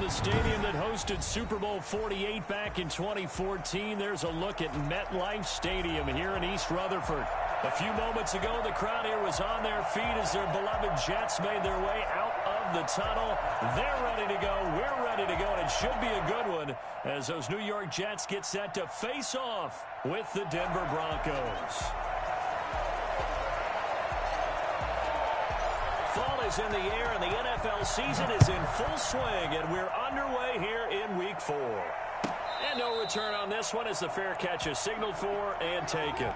From the stadium that hosted Super Bowl 48 back in 2014, there's a look at MetLife Stadium here in East Rutherford. A few moments ago, the crowd here was on their feet as their beloved Jets made their way out of the tunnel. They're ready to go. We're ready to go, and it should be a good one as those New York Jets get set to face off with the Denver Broncos. Fall is in the air, and the NFL season is in full swing, and we're underway here in Week 4. And no return on this one as the fair catch is signaled for and taken.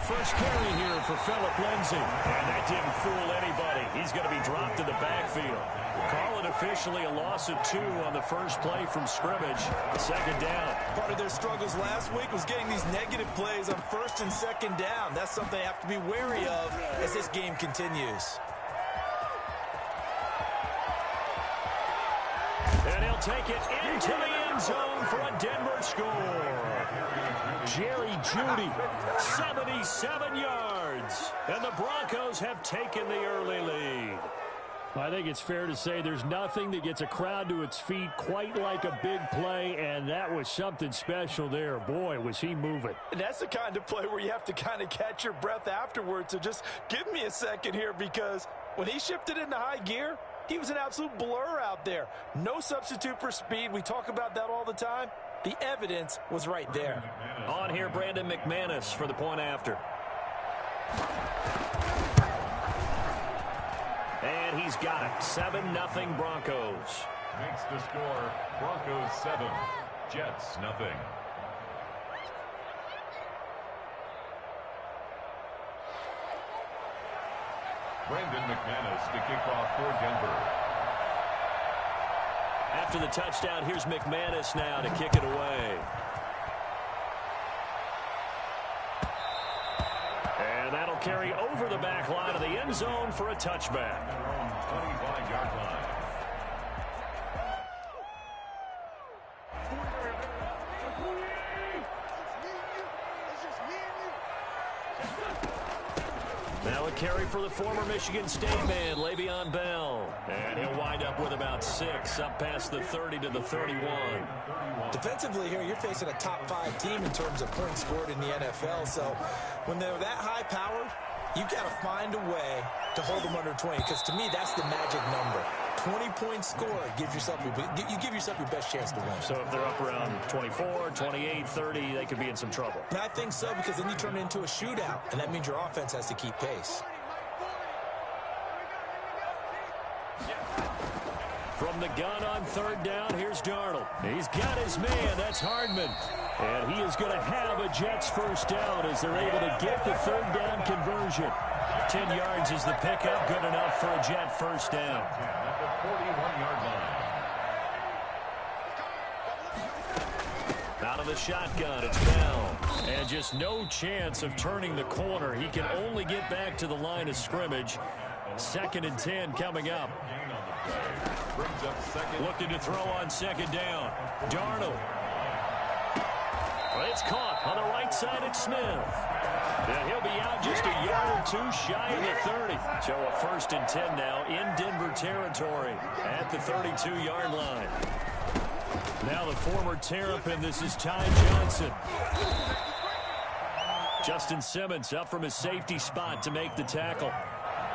First carry here for Phillip Lindsay. And that didn't fool anybody. He's going to be dropped in the backfield. Call it officially a loss of 2 on the first play from scrimmage. Second down. Part of their struggles last week was getting these negative plays on first and second down. That's something they have to be wary of as this game continues. And he'll take it into the end zone for a Denver score. Jerry Jeudy, 77 yards. And the Broncos have taken the early lead. I think it's fair to say there's nothing that gets a crowd to its feet quite like a big play, and that was something special there. Boy, was he moving. And that's the kind of play where you have to kind of catch your breath afterwards. So just give me a second here, because when he shifted into high gear, he was an absolute blur out there. No substitute for speed. We talk about that all the time. The evidence was right there. On here, Brandon McManus for the point after. And he's got it. 7-0 Broncos. Makes the score Broncos 7, Jets 0. Brandon McManus to kick off for Denver. After the touchdown, here's McManus now to kick it away. And that'll carry over the back line of the end zone for a touchback. 25-yard line. Now a carry for the former Michigan State man, Le'Veon Bell. And he'll wind up with about 6, up past the 30 to the 31. Defensively here, you're facing a top-5 team in terms of points scored in the NFL. So when they're that high-powered, you've got to find a way to hold them under 20. Because to me, that's the magic number. 20 points scored gives yourself you give yourself your best chance to win. So if they're up around 24, 28, 30, they could be in some trouble. And I think so, because then you turn it into a shootout, and that means your offense has to keep pace. From the gun on third down, here's Darnold. He's got his man, that's Hardman. And he is going to have a Jets first down as they're able to get the third down conversion. 10 yards is the pickup, good enough for a Jet first down. At the 41-yard line. Out of the shotgun, it's Bell. And just no chance of turning the corner. He can only get back to the line of scrimmage. 2nd and 10 coming up. Brings up second. Looking to throw on second down. Darnold. Well, it's caught on the right side at Smith. And he'll be out just a yard or 2 shy of the 30. So a 1st and 10 now in Denver territory at the 32-yard line. Now the former Terrapin, this is Ty Johnson. Justin Simmons up from his safety spot to make the tackle.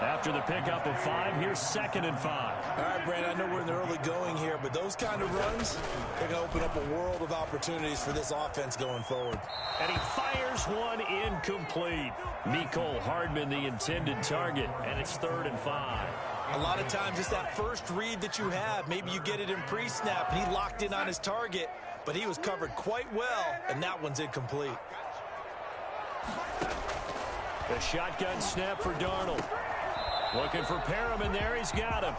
After the pickup of 5, here's 2nd and 5. All right, Brandon, I know we're in the early going here, but those kind of runs, they're going to open up a world of opportunities for this offense going forward. And he fires one incomplete. Mecole Hardman, the intended target, and it's 3rd and 5. A lot of times it's that first read that you have. Maybe you get it in pre-snap, and he locked in on his target, but he was covered quite well, and that one's incomplete. The shotgun snap for Darnold. Looking for Perriman there. He's got him.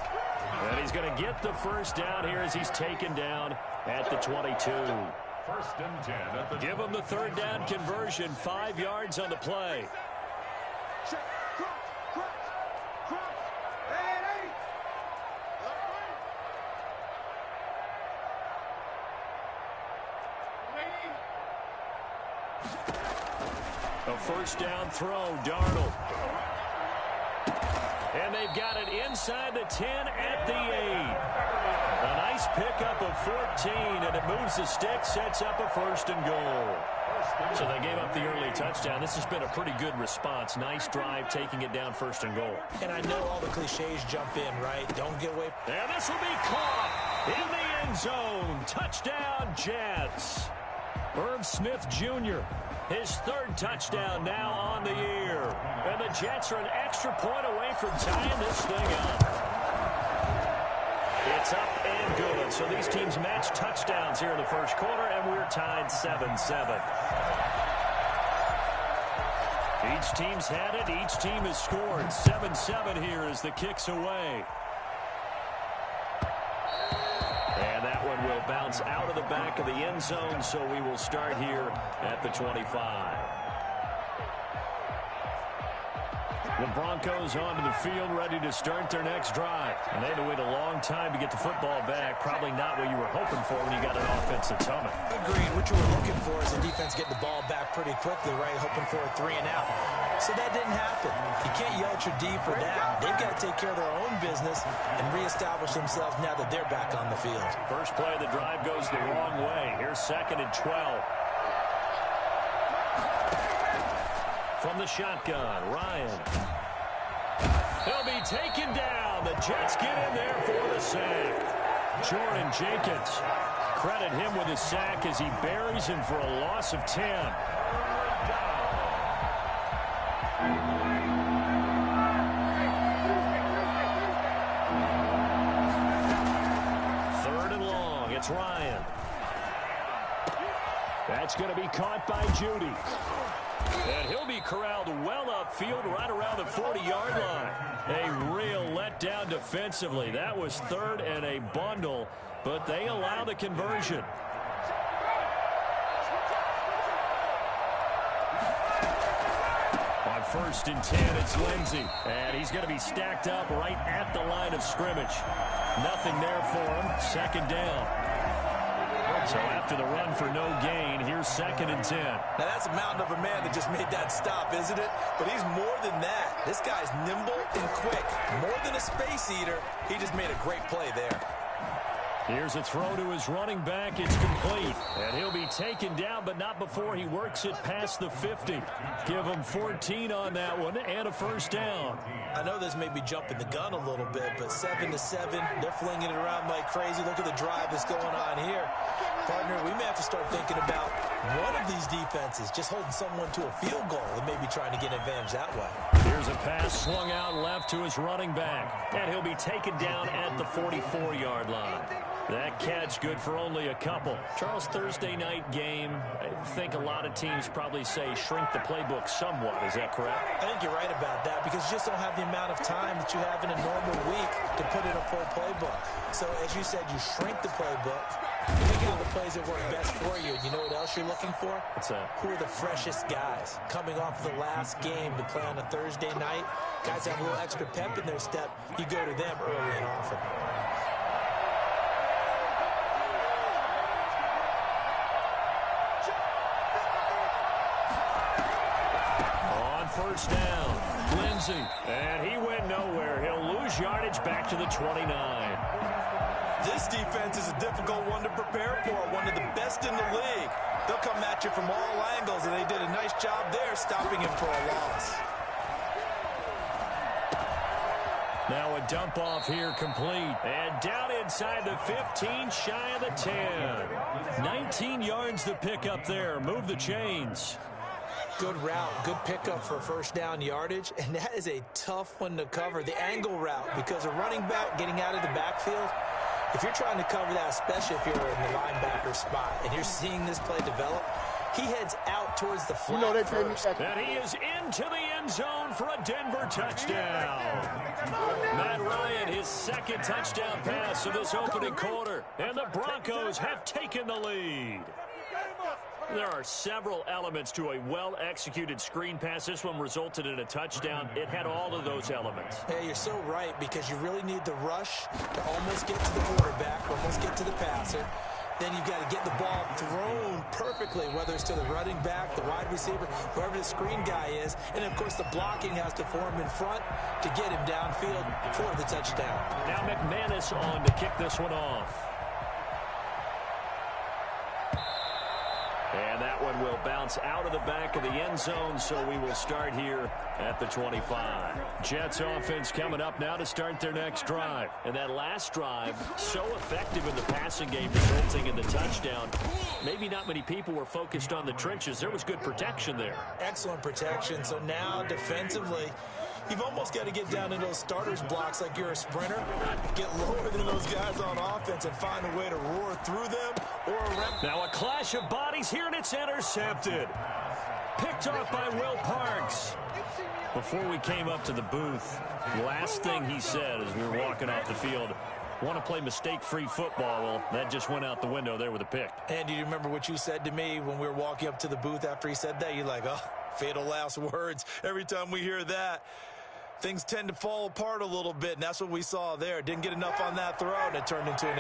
And he's going to get the first down here as he's taken down at the 22. 1st and 10 at the Give him the third down conversion. 5 yards on the play. first down throw. Darnold. And they've got it inside the 10 at the 8. A nice pickup of 14, and it moves the stick, sets up a first and goal. So they gave up the early touchdown. This has been a pretty good response. Nice drive, taking it down first and goal. And I know all the cliches jump in, right? Don't get away. And this will be caught in the end zone. Touchdown, Jets. Irv Smith Jr., his third touchdown now on the year. And the Jets are an extra point away from tying this thing up. It's up and good. So these teams match touchdowns here in the first quarter, and we're tied 7-7. Each team's had it. Each team has scored. 7-7 here as the kick's away. And that one will bounce out of the back of the end zone, so we will start here at the 25. The Broncos onto the field, ready to start their next drive. And they had to wait a long time to get the football back. Probably not what you were hoping for when you got an offense that's humming. Agreed. What you were looking for is the defense getting the ball back pretty quickly, right? Hoping for a 3 and out. So that didn't happen. You can't yell at your D for that. They've got to take care of their own business and reestablish themselves now that they're back on the field. First play of the drive goes the wrong way. Here's 2nd and 12. From the shotgun, Ryan. He'll be taken down. The Jets get in there for the sack. Jordan Jenkins. Credit him with his sack as he buries him for a loss of 10. Third and long. It's Ryan. That's going to be caught by Judy. And he'll be corralled well upfield right around the 40-yard line. A real letdown defensively. That was 3rd and a bundle, but they allow the conversion. On 1st and 10, it's Lindsey. And he's going to be stacked up right at the line of scrimmage. Nothing there for him. 2nd down. So after the run for no gain, here's 2nd and 10. Now that's a mountain of a man that just made that stop, isn't it? But he's more than that. This guy's nimble and quick. More than a space eater, he just made a great play there. Here's a throw to his running back. It's complete. And he'll be taken down, but not before he works it past the 50. Give him 14 on that one and a first down. I know this may be jumping the gun a little bit, but 7-7, they're flinging it around like crazy. Look at the drive that's going on here. Partner, we may have to start thinking about one of these defenses just holding someone to a field goal and maybe trying to get an advantage that way. Here's a pass swung out left to his running back. And he'll be taken down at the 44-yard line. That catch good for only a couple. Charles, Thursday night game, I think a lot of teams probably say shrink the playbook somewhat. Is that correct? I think you're right about that because you just don't have the amount of time that you have in a normal week to put in a full playbook. So as you said, you shrink the playbook. You pick out the plays that work best for you. You know what else you're looking for? What's that? Who are the freshest guys coming off the last game to play on a Thursday night? Guys have a little extra pep in their step. You go to them early and often. First down, Lindsey, and he went nowhere. He'll lose yardage back to the 29. This defense is a difficult one to prepare for, one of the best in the league. They'll come at you from all angles, and they did a nice job there stopping him for a loss. Now a dump off here complete, and down inside the 15, shy of the 10. 19 yards to pick up there. Move the chains. Good route, good pickup for first down yardage, and that is a tough one to cover, the angle route, because a running back getting out of the backfield, if you're trying to cover that, especially if you're in the linebacker spot, and you're seeing this play develop, he heads out towards the flat first. And he is into the end zone for a Denver touchdown. Matt Ryan, his 2nd touchdown pass of this opening quarter, and the Broncos have taken the lead. There are several elements to a well-executed screen pass. This one resulted in a touchdown. It had all of those elements. Yeah, you're so right because you really need the rush to almost get to the quarterback, almost get to the passer. then you've got to get the ball thrown perfectly, whether it's to the running back, the wide receiver, whoever the screen guy is. And, of course, the blocking has to form in front to get him downfield for the touchdown. Now McManus on to kick this one off. And that one will bounce out of the back of the end zone, so we will start here at the 25. Jets offense coming up now to start their next drive. And that last drive, so effective in the passing game, resulting in the touchdown. Maybe not many people were focused on the trenches. There was good protection there. Excellent protection. So now defensively, you've almost got to get down into those starters blocks like you're a sprinter, get lower than those guys on offense and find a way to roar through them or around. Now a clash of bodies here, and it's intercepted. Picked off by Will Parks. Before we came up to the booth, last thing he said as we were walking off the field, want to play mistake-free football. Well, that just went out the window there with a pick. And do you remember what you said to me when we were walking up to the booth after he said that? You're like, oh, fatal last words. Every time we hear that, things tend to fall apart a little bit, and that's what we saw there. Didn't get enough on that throw, and it turned into an